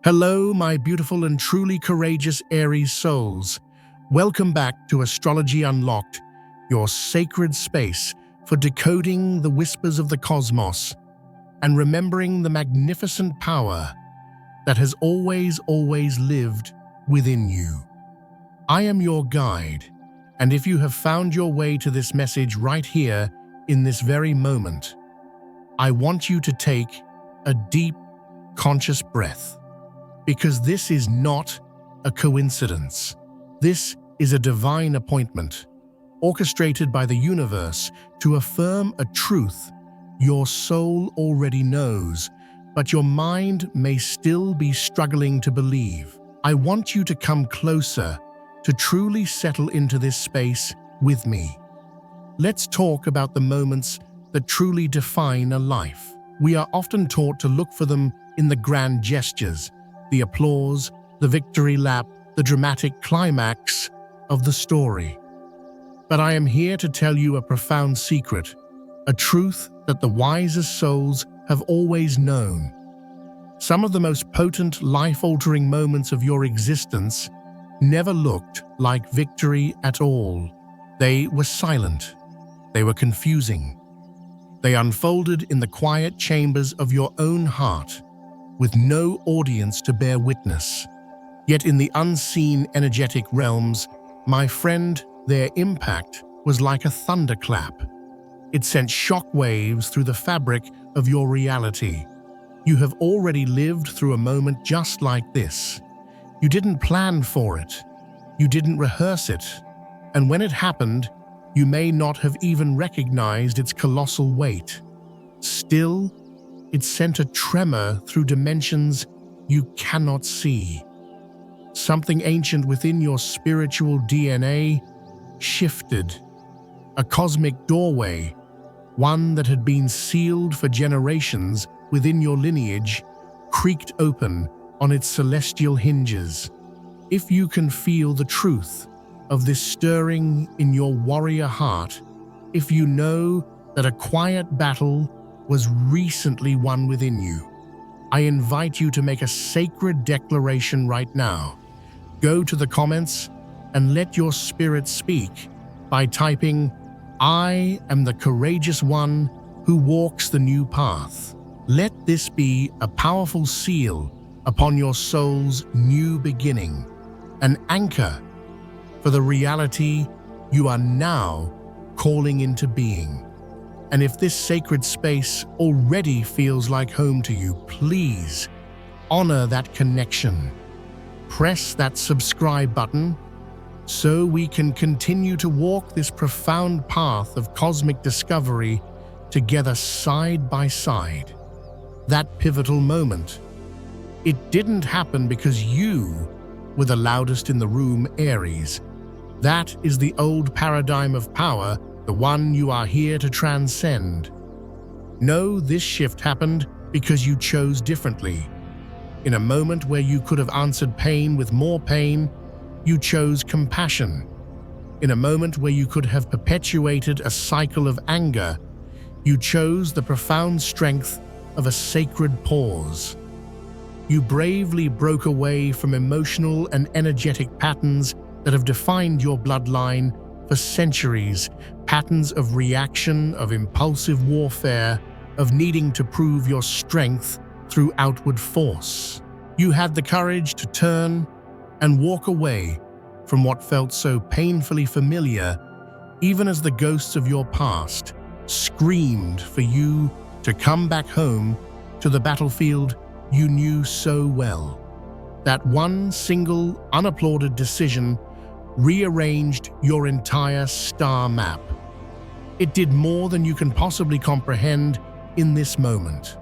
Hello, my beautiful and truly courageous Aries souls. Welcome back to Astrology Unlocked, your sacred space for decoding the whispers of the cosmos and remembering the magnificent power that has always lived within you. I am your guide, and if you have found your way to this message right here in this very moment, I want you to take a deep, conscious breath. Because this is not a coincidence. This is a divine appointment, orchestrated by the universe to affirm a truth your soul already knows, but your mind may still be struggling to believe. I want you to come closer, to truly settle into this space with me. Let's talk about the moments that truly define a life. We are often taught to look for them in the grand gestures, the applause, the victory lap, the dramatic climax of the story. But I am here to tell you a profound secret, a truth that the wisest souls have always known. Some of the most potent, life-altering moments of your existence never looked like victory at all. They were silent. They were confusing. They unfolded in the quiet chambers of your own heart, with no audience to bear witness. Yet in the unseen energetic realms, my friend, their impact was like a thunderclap. It sent shock waves through the fabric of your reality. You have already lived through a moment just like this. You didn't plan for it. You didn't rehearse it. And when it happened, you may not have even recognized its colossal weight. Still, it sent a tremor through dimensions you cannot see. Something ancient within your spiritual DNA shifted. A cosmic doorway, one that had been sealed for generations within your lineage, creaked open on its celestial hinges. If you can feel the truth of this stirring in your warrior heart, if you know that a quiet battle was recently won within you, I invite you to make a sacred declaration right now. Go to the comments and let your spirit speak by typing, "I am the courageous one who walks the new path." Let this be a powerful seal upon your soul's new beginning, an anchor for the reality you are now calling into being. And if this sacred space already feels like home to you, please honor that connection. Press that subscribe button so we can continue to walk this profound path of cosmic discovery together side by side. That pivotal moment, it didn't happen because you were the loudest in the room, Aries. That is the old paradigm of power, the one you are here to transcend. No, this shift happened because you chose differently. In a moment where you could have answered pain with more pain, you chose compassion. In a moment where you could have perpetuated a cycle of anger, you chose the profound strength of a sacred pause. You bravely broke away from emotional and energetic patterns that have defined your bloodline for centuries, patterns of reaction, of impulsive warfare, of needing to prove your strength through outward force. You had the courage to turn and walk away from what felt so painfully familiar, even as the ghosts of your past screamed for you to come back home to the battlefield you knew so well. That one single, unapplauded decision rearranged your entire star map. It did more than you can possibly comprehend in this moment.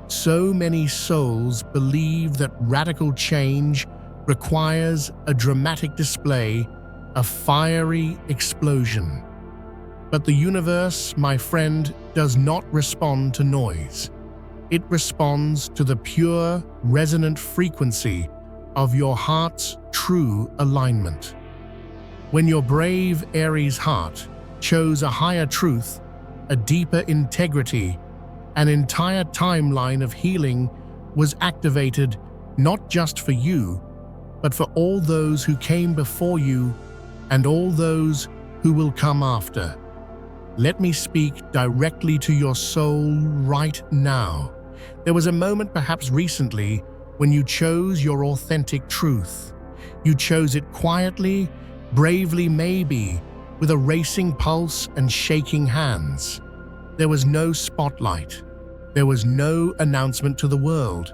So many souls believe that radical change requires a dramatic display, a fiery explosion. But the universe, my friend, does not respond to noise. It responds to the pure, resonant frequency of your heart's true alignment. When your brave Aries heart chose a higher truth, a deeper integrity, an entire timeline of healing was activated not just for you, but for all those who came before you and all those who will come after. Let me speak directly to your soul right now. There was a moment perhaps recently when you chose your authentic truth. You chose it quietly, bravely maybe, with a racing pulse and shaking hands. There was no spotlight. There was no announcement to the world.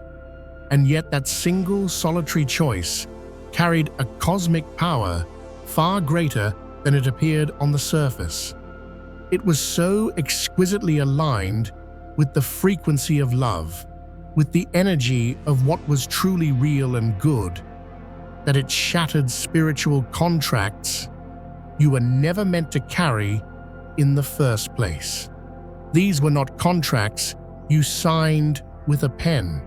And yet that single solitary choice carried a cosmic power far greater than it appeared on the surface. It was so exquisitely aligned with the frequency of love, with the energy of what was truly real and good, that it shattered spiritual contracts you were never meant to carry in the first place. These were not contracts you signed with a pen.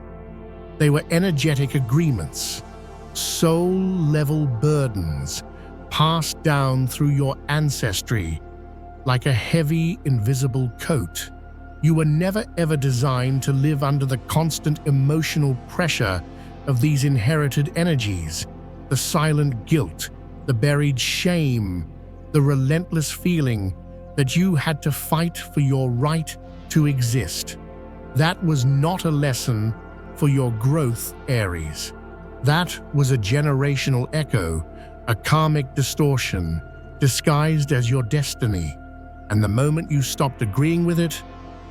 They were energetic agreements, soul-level burdens passed down through your ancestry like a heavy, invisible coat. You were never ever designed to live under the constant emotional pressure of these inherited energies, the silent guilt, the buried shame, the relentless feeling that you had to fight for your right to exist. That was not a lesson for your growth, Aries. That was a generational echo, a karmic distortion, disguised as your destiny. And the moment you stopped agreeing with it,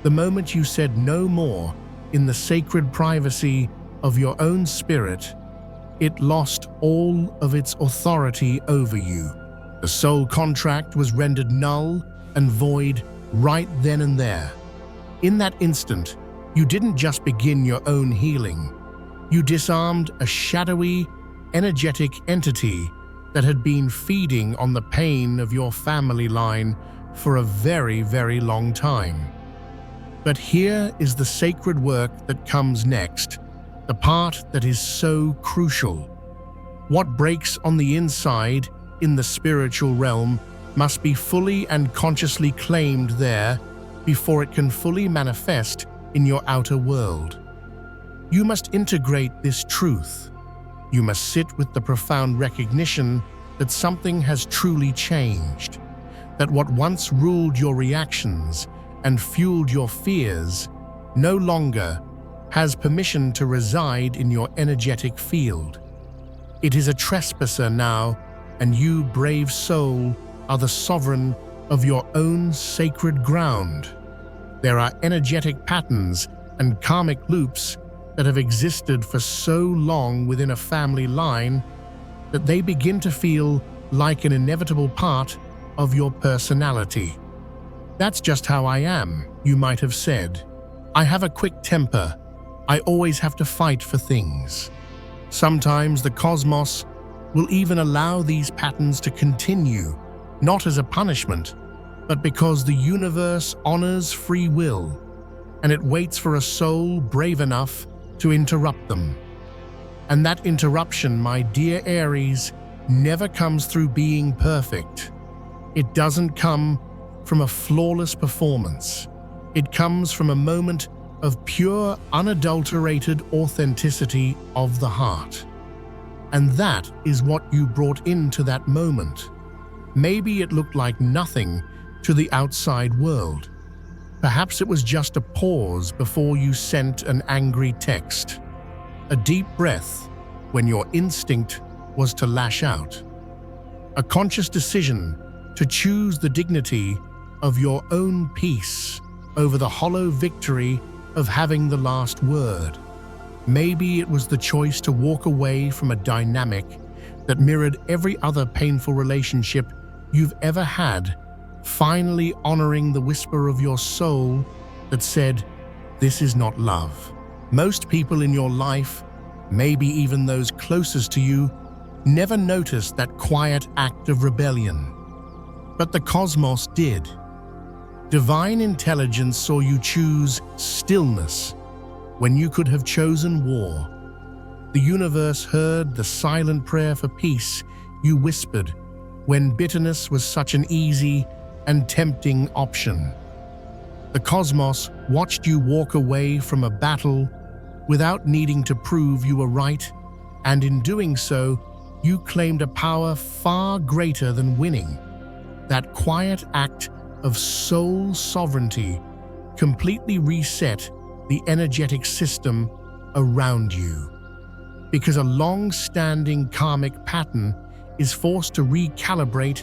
the moment you said no more in the sacred privacy of your own spirit, it lost all of its authority over you. The soul contract was rendered null and void right then and there. In that instant, you didn't just begin your own healing. You disarmed a shadowy, energetic entity that had been feeding on the pain of your family line for a very, very long time. But here is the sacred work that comes next, the part that is so crucial. What breaks on the inside in the spiritual realm must be fully and consciously claimed there before it can fully manifest in your outer world. You must integrate this truth. You must sit with the profound recognition that something has truly changed, that what once ruled your reactions and fueled your fears no longer has permission to reside in your energetic field. It is a trespasser now, and you, brave soul, are the sovereign of your own sacred ground. There are energetic patterns and karmic loops that have existed for so long within a family line that they begin to feel like an inevitable part of your personality. That's just how I am, you might have said. I have a quick temper. I always have to fight for things. Sometimes the cosmos will even allow these patterns to continue, not as a punishment, but because the universe honors free will, and it waits for a soul brave enough to interrupt them. And that interruption, my dear Aries, never comes through being perfect. It doesn't come from a flawless performance. It comes from a moment of pure, unadulterated authenticity of the heart. And that is what you brought into that moment. Maybe it looked like nothing to the outside world. Perhaps it was just a pause before you sent an angry text, a deep breath when your instinct was to lash out, a conscious decision to choose the dignity of your own peace over the hollow victory of having the last word. Maybe it was the choice to walk away from a dynamic that mirrored every other painful relationship you've ever had, finally honoring the whisper of your soul that said, "This is not love." Most people in your life, maybe even those closest to you, never noticed that quiet act of rebellion. But the cosmos did. Divine intelligence saw you choose stillness when you could have chosen war. The universe heard the silent prayer for peace you whispered when bitterness was such an easy and tempting option. The cosmos watched you walk away from a battle without needing to prove you were right And in doing so, you claimed a power far greater than winning. That quiet act of soul sovereignty completely reset the energetic system around you. Because a long-standing karmic pattern is forced to recalibrate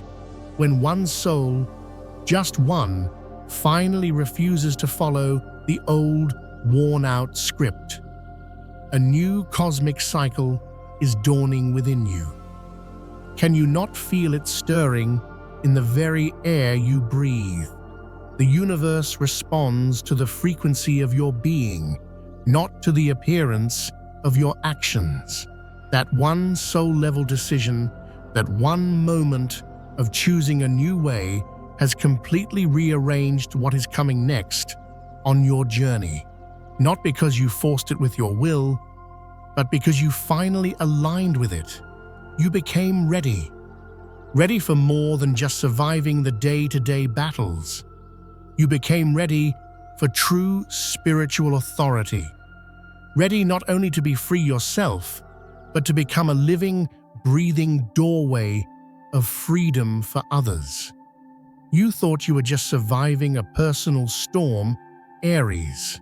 when one soul, just one, finally refuses to follow the old, worn-out script. A new cosmic cycle is dawning within you. Can you not feel it stirring in the very air you breathe? The universe responds to the frequency of your being, not to the appearance of your actions. That one soul-level decision, that one moment of choosing a new way has completely rearranged what is coming next on your journey. Not because you forced it with your will, but because you finally aligned with it. You became ready. Ready for more than just surviving the day-to-day battles. You became ready for true spiritual authority. Ready not only to be free yourself, but to become a living, breathing doorway of freedom for others. You thought you were just surviving a personal storm, Aries.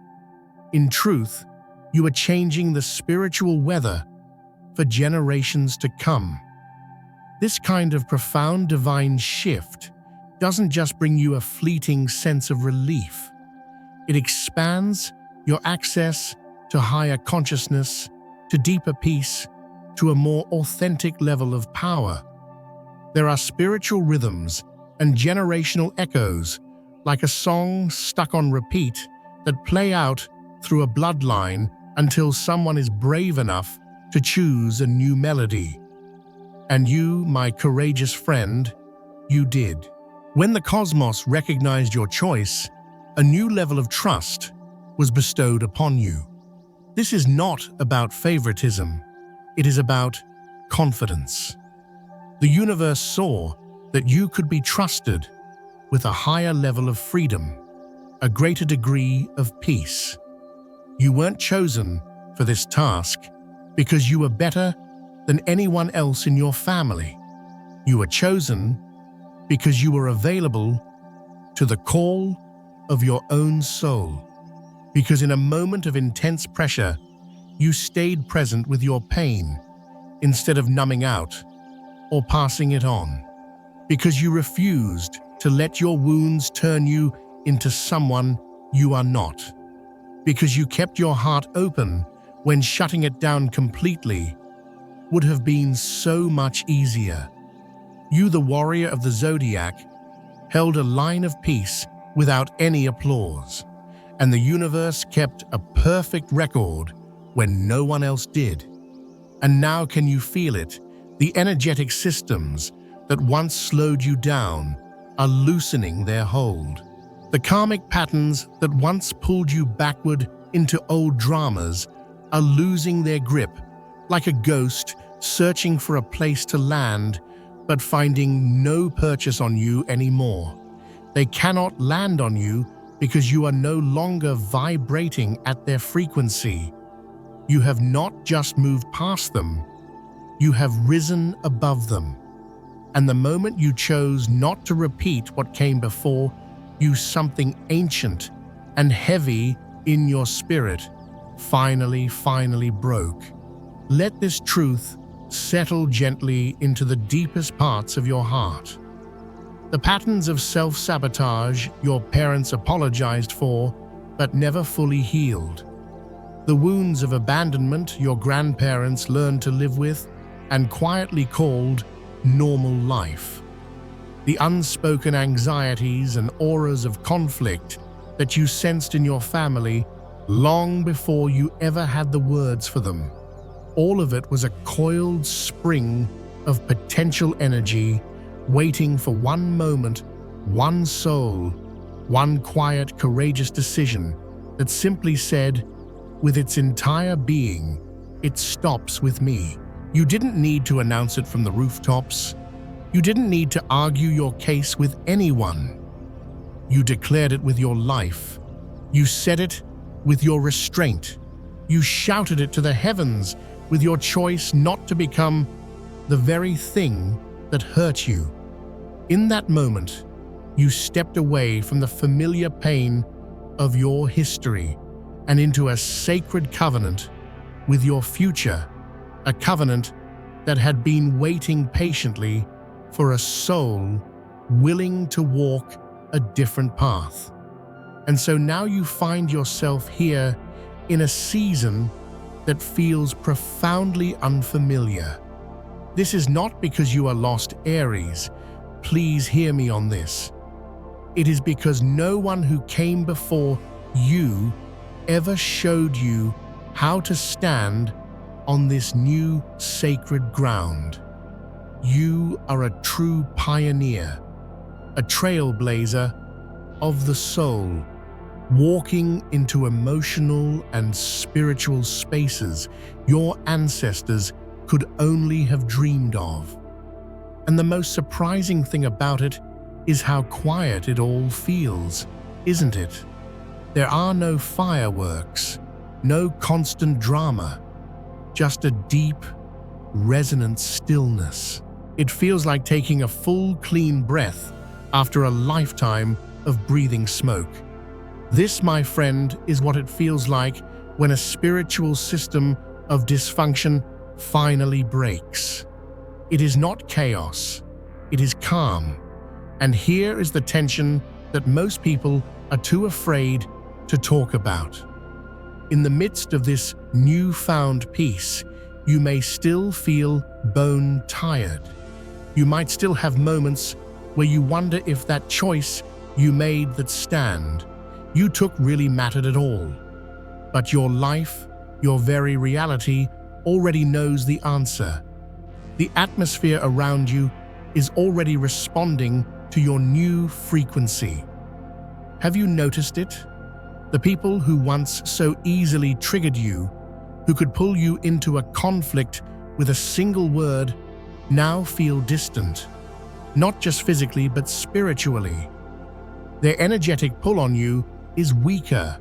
In truth, you were changing the spiritual weather for generations to come. This kind of profound divine shift doesn't just bring you a fleeting sense of relief. It expands your access to higher consciousness, to deeper peace, to a more authentic level of power. There are spiritual rhythms and generational echoes, like a song stuck on repeat, that play out through a bloodline until someone is brave enough to choose a new melody. And you, my courageous friend, you did. When the cosmos recognized your choice, a new level of trust was bestowed upon you. This is not about favoritism. It is about confidence. The universe saw that you could be trusted with a higher level of freedom, a greater degree of peace. You weren't chosen for this task because you were better than anyone else in your family. You were chosen because you were available to the call of your own soul. Because in a moment of intense pressure, you stayed present with your pain instead of numbing out or passing it on. Because you refused to let your wounds turn you into someone you are not. Because you kept your heart open when shutting it down completely would have been so much easier. You, the warrior of the zodiac, held a line of peace without any applause, and the universe kept a perfect record when no one else did. And now can you feel it? The energetic systems that once slowed you down are loosening their hold. The karmic patterns that once pulled you backward into old dramas are losing their grip, like a ghost searching for a place to land, but finding no purchase on you anymore. They cannot land on you because you are no longer vibrating at their frequency. You have not just moved past them, you have risen above them. And the moment you chose not to repeat what came before you, something ancient and heavy in your spirit finally broke. Let this truth settle gently into the deepest parts of your heart. The patterns of self-sabotage your parents apologized for, but never fully healed. The wounds of abandonment your grandparents learned to live with and quietly called normal life. The unspoken anxieties and auras of conflict that you sensed in your family long before you ever had the words for them. All of it was a coiled spring of potential energy waiting for one moment, one soul, one quiet, courageous decision that simply said, with its entire being, it stops with me. You didn't need to announce it from the rooftops. You didn't need to argue your case with anyone. You declared it with your life. You said it with your restraint. You shouted it to the heavens with your choice not to become the very thing that hurt you. In that moment, you stepped away from the familiar pain of your history and into a sacred covenant with your future, a covenant that had been waiting patiently for a soul willing to walk a different path. And so now you find yourself here in a season that feels profoundly unfamiliar. This is not because you are lost, Aries. Please hear me on this. It is because no one who came before you ever showed you how to stand on this new sacred ground. You are a true pioneer, a trailblazer of the soul, walking into emotional and spiritual spaces your ancestors could only have dreamed of. And the most surprising thing about it is how quiet it all feels, isn't it? There are no fireworks, no constant drama, just a deep, resonant stillness. It feels like taking a full, clean breath after a lifetime of breathing smoke. This, my friend, is what it feels like when a spiritual system of dysfunction finally breaks. It is not chaos, it is calm. And here is the tension that most people are too afraid to talk about. In the midst of this newfound peace, you may still feel bone-tired. You might still have moments where you wonder if that choice you made, that stand you took, really mattered at all. But your life, your very reality, already knows the answer. The atmosphere around you is already responding to your new frequency. Have you noticed it? The people who once so easily triggered you, who could pull you into a conflict with a single word, now feel distant, not just physically but spiritually. Their energetic pull on you is weaker.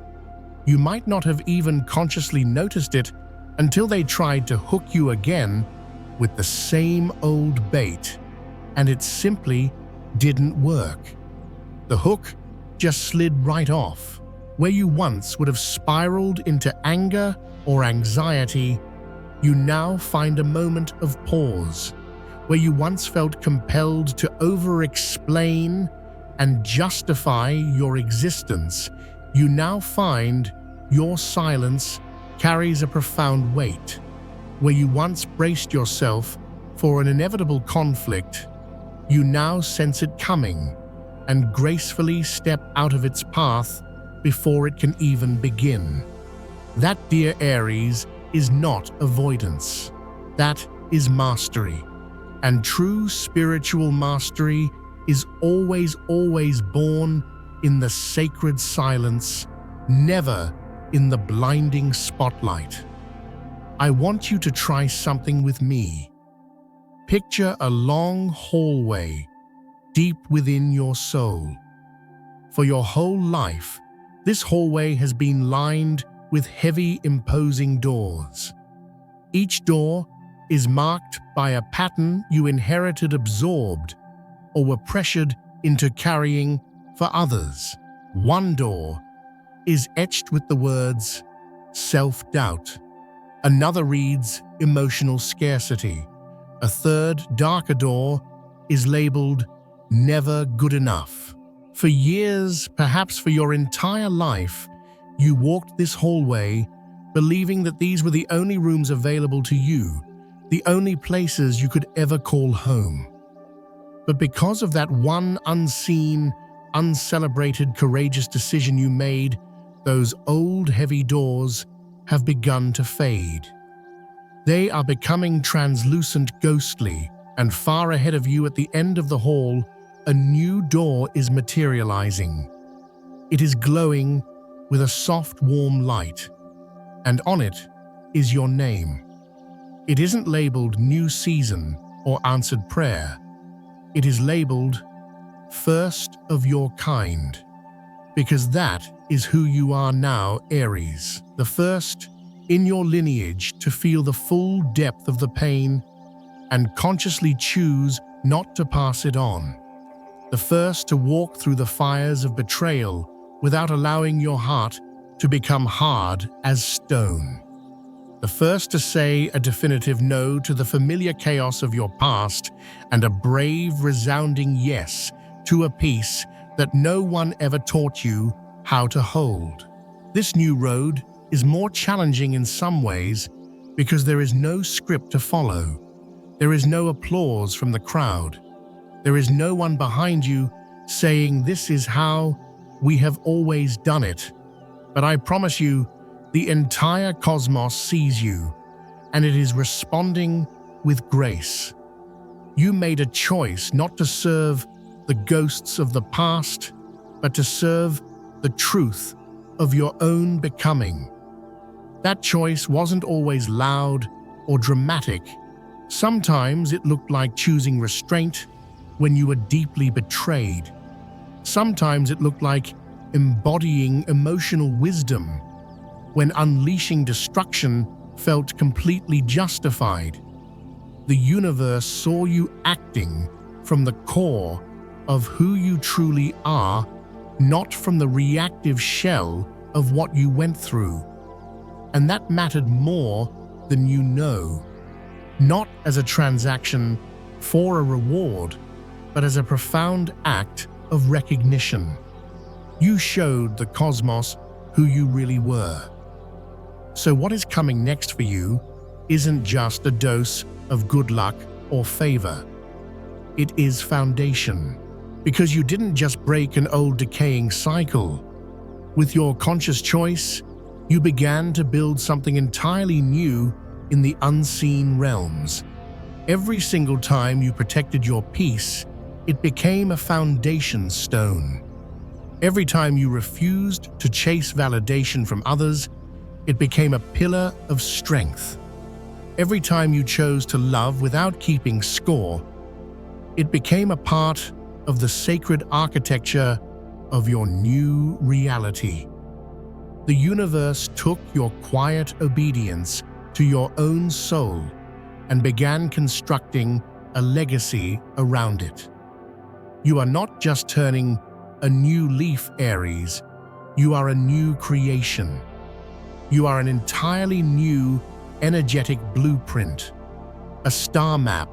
You might not have even consciously noticed it until they tried to hook you again with the same old bait, and it simply didn't work. The hook just slid right off. Where you once would have spiraled into anger or anxiety, you now find a moment of pause. Where you once felt compelled to over-explain and justify your existence, you now find your silence carries a profound weight. Where you once braced yourself for an inevitable conflict, you now sense it coming and gracefully step out of its path before it can even begin. That, dear Aries, is not avoidance. That is mastery. And true spiritual mastery is always born in the sacred silence, never in the blinding spotlight. I want you to try something with me. Picture a long hallway deep within your soul. For your whole life, this hallway has been lined with heavy, imposing doors. Each door is marked by a pattern you inherited, absorbed, or were pressured into carrying for others. One door is etched with the words, self-doubt. Another reads, emotional scarcity. A third, darker door is labeled, never good enough. For years, perhaps for your entire life, you walked this hallway believing that these were the only rooms available to you, the only places you could ever call home. But because of that one unseen, uncelebrated, courageous decision you made, those old, heavy doors have begun to fade. They are becoming translucent, ghostly, and far ahead of you at the end of the hall, a new door is materializing. It is glowing with a soft, warm light, and on it is your name. It isn't labeled New Season or Answered Prayer. It is labeled First of Your Kind, because that is who you are now, Aries, the first in your lineage to feel the full depth of the pain and consciously choose not to pass it on. The first to walk through the fires of betrayal without allowing your heart to become hard as stone. The first to say a definitive no to the familiar chaos of your past and a brave, resounding yes to a peace that no one ever taught you how to hold. This new road is more challenging in some ways because there is no script to follow. There is no applause from the crowd. There is no one behind you saying, "This is how we have always done it." But I promise you, the entire cosmos sees you, and it is responding with grace. You made a choice not to serve the ghosts of the past, but to serve the truth of your own becoming. That choice wasn't always loud or dramatic. Sometimes it looked like choosing restraint when you were deeply betrayed. Sometimes it looked like embodying emotional wisdom when unleashing destruction felt completely justified. The universe saw you acting from the core of who you truly are, not from the reactive shell of what you went through. And that mattered more than you know. Not as a transaction for a reward, but as a profound act of recognition. You showed the cosmos who you really were. So what is coming next for you isn't just a dose of good luck or favor. It is foundation, because you didn't just break an old decaying cycle. With your conscious choice, you began to build something entirely new in the unseen realms. Every single time you protected your peace, it became a foundation stone. Every time you refused to chase validation from others, it became a pillar of strength. Every time you chose to love without keeping score, it became a part of the sacred architecture of your new reality. The universe took your quiet obedience to your own soul and began constructing a legacy around it. You are not just turning a new leaf, Aries. You are a new creation. You are an entirely new, energetic blueprint, a star map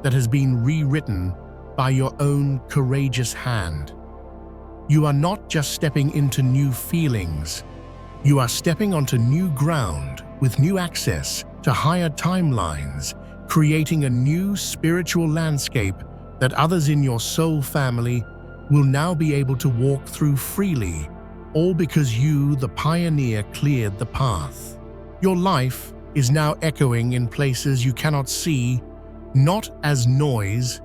that has been rewritten by your own courageous hand. You are not just stepping into new feelings. You are stepping onto new ground with new access to higher timelines, creating a new spiritual landscape that others in your soul family will now be able to walk through freely, all because you, the pioneer, cleared the path. Your life is now echoing in places you cannot see, not as noise,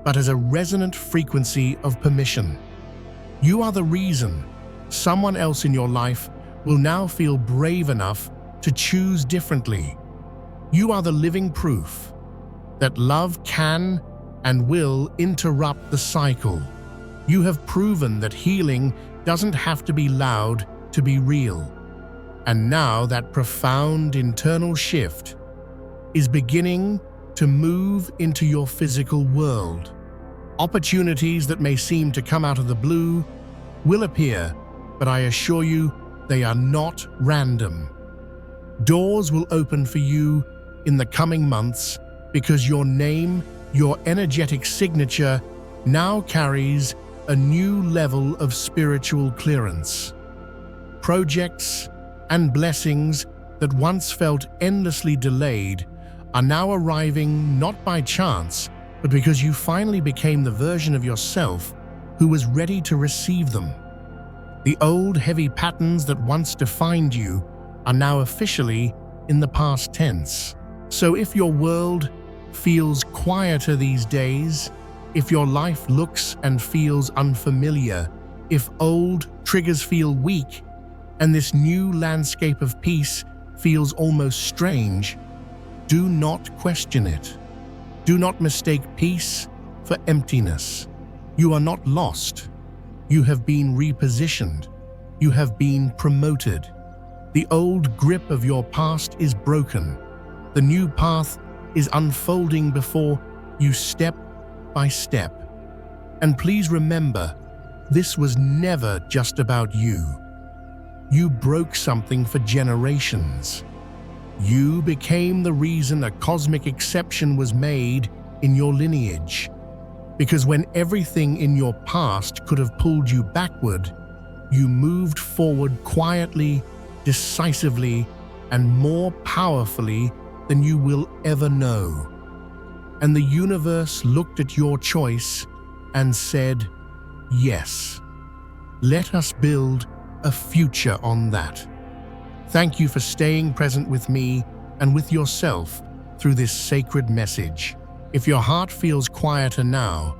but as a resonant frequency of permission. You are the reason someone else in your life will now feel brave enough to choose differently. You are the living proof that love can and will interrupt the cycle. You have proven that healing doesn't have to be loud to be real. And now that profound internal shift is beginning to move into your physical world. Opportunities that may seem to come out of the blue will appear, but I assure you they are not random. Doors will open for you in the coming months because your name, your energetic signature, now carries a new level of spiritual clearance. Projects and blessings that once felt endlessly delayed are now arriving not by chance, but because you finally became the version of yourself who was ready to receive them. The old heavy patterns that once defined you are now officially in the past tense. So if your world feels quieter these days, if your life looks and feels unfamiliar, if old triggers feel weak, and this new landscape of peace feels almost strange, do not question it. Do not mistake peace for emptiness. You are not lost. You have been repositioned. You have been promoted. The old grip of your past is broken. The new path is unfolding before you step by step. And please remember, this was never just about you. You broke something for generations. You became the reason a cosmic exception was made in your lineage. Because when everything in your past could have pulled you backward, you moved forward quietly, decisively, and more powerfully than you will ever know. And the universe looked at your choice and said, yes, let us build a future on that. Thank you for staying present with me and with yourself through this sacred message. If your heart feels quieter now,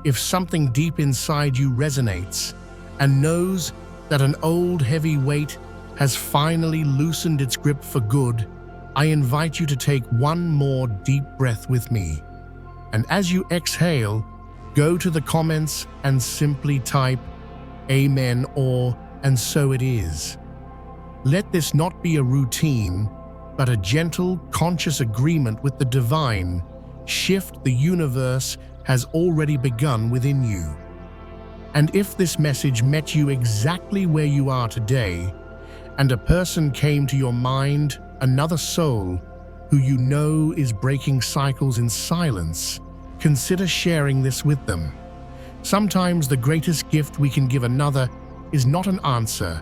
if something deep inside you resonates and knows that an old heavy weight has finally loosened its grip for good, I invite you to take one more deep breath with me. And as you exhale, go to the comments and simply type Amen or and so it is. Let this not be a routine, but a gentle, conscious agreement with the divine shift the universe has already begun within you. And if this message met you exactly where you are today, and a person came to your mind, another soul, who you know is breaking cycles in silence, consider sharing this with them. Sometimes the greatest gift we can give another is not an answer,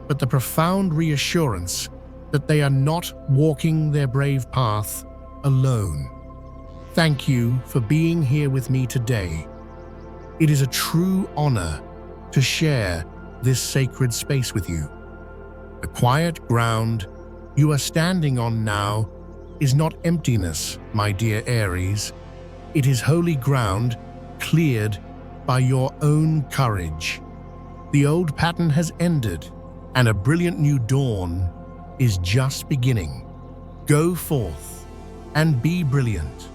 but the profound reassurance that they are not walking their brave path alone. Thank you for being here with me today. It is a true honor to share this sacred space with you. The quiet ground you are standing on now is not emptiness, my dear Aries. It is holy ground cleared by your own courage. The old pattern has ended, and a brilliant new dawn is just beginning. Go forth and be brilliant.